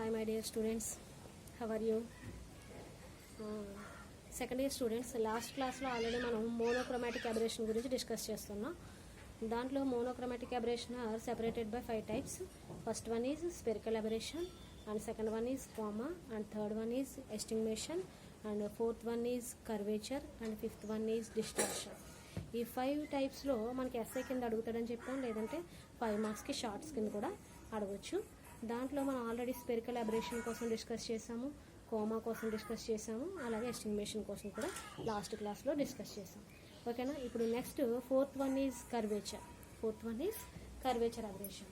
Hi my dear students, how are you? Second year students, last క్లాస్లో already మనం monochromatic aberration గురించి discuss చేస్తున్నాం. దాంట్లో monochromatic aberration are separated by 5 types. First one is spherical aberration, and second one is coma, and third one is estimation, and fourth one is curvature, and fifth one is distortion. ఈ 5 టైప్స్లో మనకి SI కింద అడుగుతాడని చెప్పాం, లేదంటే 5 మార్క్స్కి shorts కింద కూడా అడగవచ్చు. దాంట్లో మనం ఆల్రెడీ స్పెరికల్ అబరేషన్ కోసం డిస్కస్ చేసాము, కోమా కోసం డిస్కస్ చేసాము, అలాగే ఎస్టిమేషన్ కోసం కూడా లాస్ట్ క్లాస్లో డిస్కస్ చేసాము. ఓకేనా? ఇప్పుడు next fourth one is curvature. Fourth one is curvature aberration.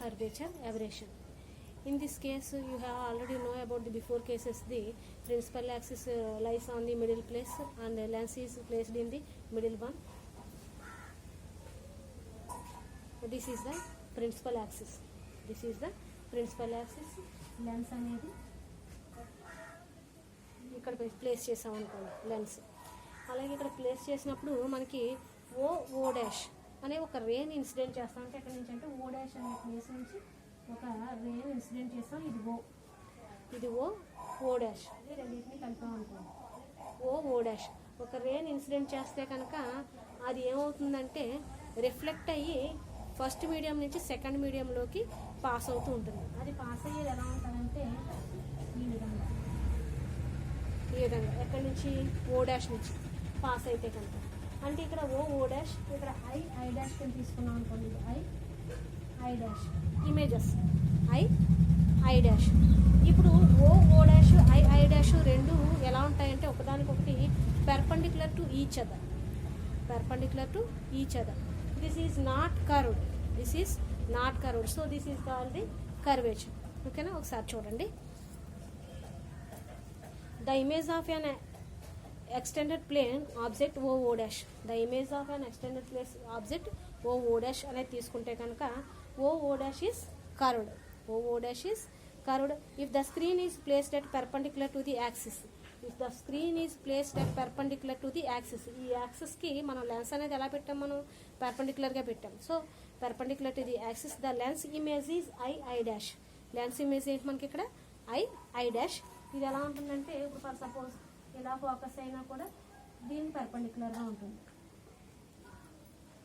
Curvature aberration. In this case, you have already know about the before cases. The principal axis lies on the middle place, and the lens is placed in the middle one. This is the principal axis. This is the principal axis. Lens అనేది ఇక్కడ place చేసాం అనుకోండి, lens. అలాగే ఇక్కడ place చేసినప్పుడు మనకి ఓ dash అనే ఒక రేన్ ఇన్సిడెంట్ చేస్తాం. అంటే ఎక్కడి నుంచి అంటే ఓ డాష్ అనే ప్లేస్ నుంచి ఒక రేన్ ఇన్సిడెంట్ చేస్తాం. ఇది ఓ డాష్, ఇది రెండింటిని కలిపాం అనుకోండి, ఓ డాష్. ఒక రేన్ ఇన్సిడెంట్ చేస్తే కనుక అది ఏమవుతుందంటే రిఫ్లెక్ట్ అయ్యి ఫస్ట్ మీడియం నుంచి సెకండ్ మీడియంలోకి పాస్ అవుతూ ఉంటుంది. అది పాస్ అయ్యేది ఎలా ఉంటుందంటే ఈ విధంగా ఎక్కడి నుంచి ఓ డాష్ నుంచి పాస్ అయితే కనుక, అంటే ఇక్కడ ఓ డాష్, ఇక్కడ ఐ డాష్ కింద తీసుకున్నాం అనుకోండి, I dash images I dash. ఇప్పుడు ఓ డాష్ ఐ డాష్ రెండు ఎలా ఉంటాయంటే ఒకదానికొకటి perpendicular to each other. This is not curved. So this is called the curvature. ఓకేనా? ఒకసారి చూడండి. The image of an extended plane object o dash. The image of an extended plane object o dash అనేది తీసుకుంటే కనుక o dash is curved. If the screen is placed at perpendicular to the axis. ఈ యాక్సిస్కి మనం lens అనేది ఎలా పెట్టాం, మనం పర్పెండిక్యులర్గా పెట్టాం. So perpendicular to the axis the lens image is I dash. Lens image ఏంటి మనకి ఇక్కడ ఐ డాష్. ఇది ఎలా ఉంటుందంటే ఇప్పుడు ఫర్ సపోజ్ ఇలా ఫోకస్ అయినా కూడా దీనికి పర్పెండిక్యులర్గా ఉంటుంది.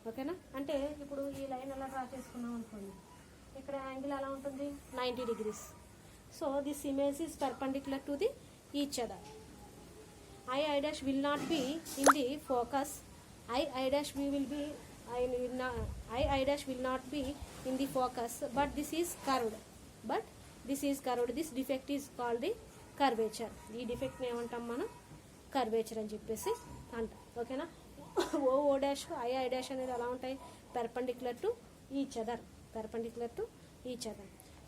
ఓకేనా? అంటే ఇప్పుడు ఈ లైన్ ఎలా డ్రా చేసుకున్నాం అనుకోండి, ఇక్కడ యాంగిల్ ఎలా ఉంటుంది, 90 degrees. So this image is perpendicular to the each other. I dash will not be in the focus. I dash will not be in the focus, but this is curved. This defect is called the curvature. ఈ డిఫెక్ట్ని ఏమంటాం మనం, curvature అని చెప్పేసి అంటాం. ఓకేనా? ఓ dash I dash అనేది ఎలా ఉంటాయి, perpendicular to each other.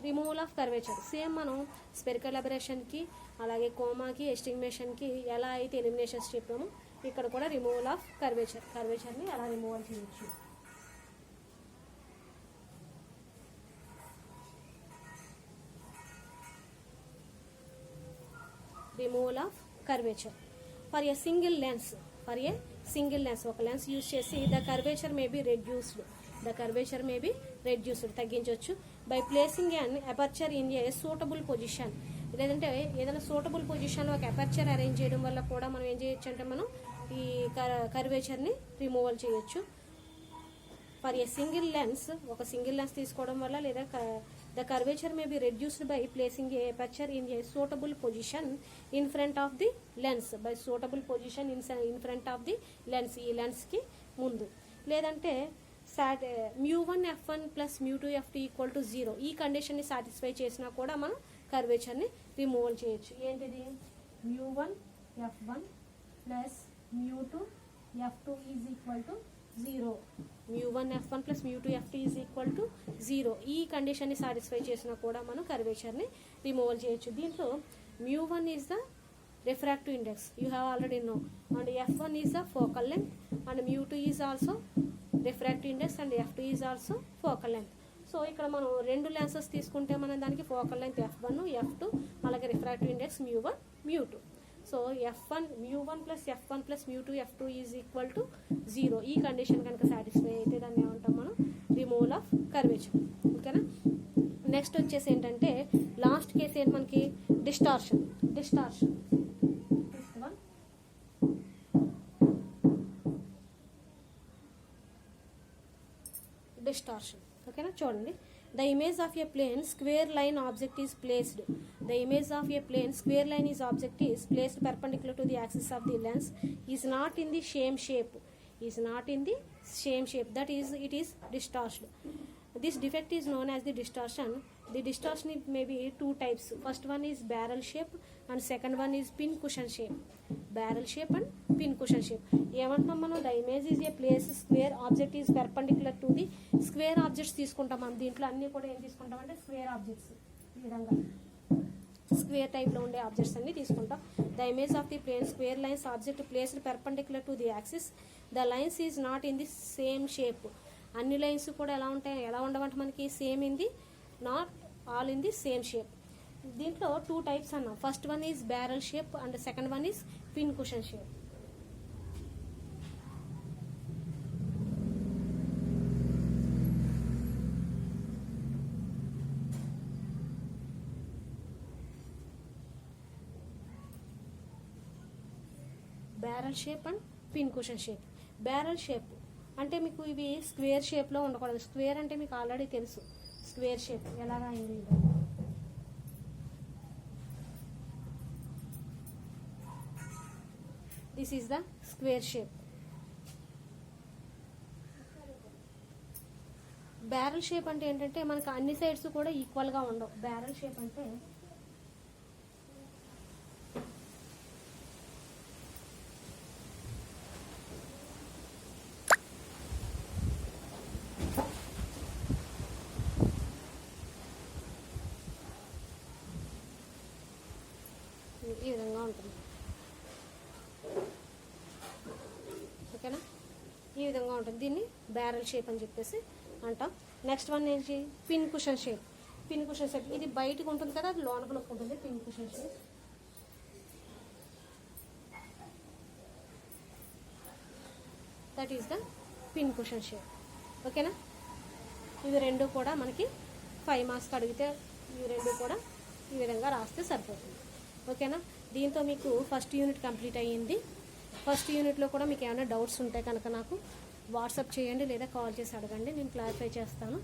Removal of curvature same మనం స్పెరికల్ అబరేషన్కి అలాగే కోమాకి ఎస్టిమేషన్కి ఎలా అయితే ఎలిమినేషన్స్ చెప్పామో ఇక్కడ కూడా రిమూవల్ ఆఫ్ కర్వేచర్ని ఎలా రిమూవల్ చేయొచ్చు. Removal of curvature for a single lens. ఒక లెన్స్ యూజ్ చేసి the curvature may be reduced తగ్గించవచ్చు by placing an aperture in a suitable position. లేదంటే ఏదైనా సూటబుల్ పొజిషన్లో ఒక అపర్చర్ అరేంజ్ చేయడం వల్ల కూడా మనం ఏం చేయొచ్చు అంటే మనం ఈ కర్వేచర్ని రిమూవల్ చేయొచ్చు. ఫర్ ఏ సింగిల్ లెన్స్, ఒక సింగిల్ లెన్స్ తీసుకోవడం వల్ల లేదా the curvature may be reduced by placing a aperture in a suitable position in front of the lens. In front of the lens, ఈ లెన్స్కి ముందు. లేదంటే μ1 f1 plus μ2 f2 equal to 0 ఈ కండిషన్ని satisfy చేసినా కూడా మనం కర్వేచర్ని రిమూవల్ చేయొచ్చు. ఏంటిది, μ1 f1 plus μ2 f2 is equal to 0. μ1 f1 plus μ2 f2 is equal to 0 ఈ కండిషన్ని సాటిస్ఫై చేసినా కూడా మనం కర్వేచర్ని రిమూవల్ చేయొచ్చు. దీంట్లో μ1 is the refractive index, you have already know, and f1 is the focal length, and μ2 is also refractive index, and f2 is also focal length. So ఇక్కడ మనం రెండు lenses తీసుకుంటే మనం దానికి ఫోకల్ లెంత్ f1 f2 అలాగే refractive index μ1 μ2. So f1 μ1 plus f1 plus μ2 f2 is equal to 0. ఈ condition కనుక satisfy అయితే దాన్ని ఏమంటాం మనం రిమూవల్ ఆఫ్ కర్వేచర్. ఓకేనా. నెక్స్ట్ వచ్చేసి ఏంటంటే లాస్ట్ కేసు ఏంటి మనకి డిస్టార్షన్. డిస్టార్షన్ ఓకేనా. చూడండి, the image of a plane square line object is placed. The image of a plane square line is object is placed perpendicular to the axis of the lens is not in the same shape. That is, it is distorted. This defect is known as the distortion. The distortion may be two types. First one is barrel shape and second one is pin cushion shape. Barrel shape and pin cushion shape. ఏమంటున్నాం మనం, the image is a place square object is perpendicular to the square objects తీసుకుంటాం మనం. దీంట్లో అన్ని కూడా ఏం తీసుకుంటాం అంటే స్క్వేర్ ఆబ్జెక్ట్స్. ఈ విధంగా స్క్వేర్ టైప్లో ఉండే ఆబ్జెక్ట్స్ అన్ని తీసుకుంటాం. The image of the plane square lines object placed perpendicular to the axis. The lines is not in the same shape. అన్ని లైన్స్ కూడా ఎలా ఉంటాయి, ఎలా ఉండవంటే మనకి same in the, not all in the same shape. దీంట్లో two types అన్నాం. First one is barrel shape and second one is pincushion shape. Barrel shape and pincushion shape. Barrel shape అంటే మీకు ఇవి square షేప్లో ఉండకూడదు. Square అంటే మీకు already తెలుసు, స్క్వేర్ షేప్ ఎలాగా అయింది. This is the square shape. Barrel shape అంటే ఏంటంటే మనకు అన్ని సైడ్స్ కూడా ఈక్వల్గా ఉండవు. బ్యారల్ షేప్ అంటే ఈ విధంగా ఉంటుంది. ఓకేనా, ఈ విధంగా ఉంటుంది. దీన్ని బ్యారల్ షేప్ అని చెప్పేసి అంటాం. నెక్స్ట్ వన్ ఏంటి, pin cushion shape. Pin cushion shape ఇది బయటకు ఉంటుంది కదా, అది లోపలికి ఉంటుంది. Pin cushion shape that is the pin cushion shape. ఓకేనా, ఇవి రెండు కూడా మనకి 5 మార్క్స్ అడిగితే ఇవి రెండు కూడా ఈ విధంగా రాస్తే సరిపోతుంది. ఓకేనా, దీంతో మీకు ఫస్ట్ యూనిట్ కంప్లీట్ అయ్యింది. ఫస్ట్ యూనిట్లో కూడా మీకు ఏమైనా డౌట్స్ ఉంటే కనుక నాకు వాట్సాప్ చేయండి లేదా కాల్ చేసి అడగండి, నేను క్లారిఫై చేస్తాను.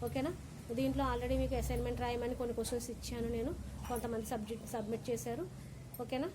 ఓకేనా, దీంట్లో ఆల్రెడీ మీకు అసైన్మెంట్ రాయమని కొన్ని క్వశ్చన్స్ ఇచ్చాను నేను, కొంతమంది సబ్మిట్ చేశారు. ఓకేనా.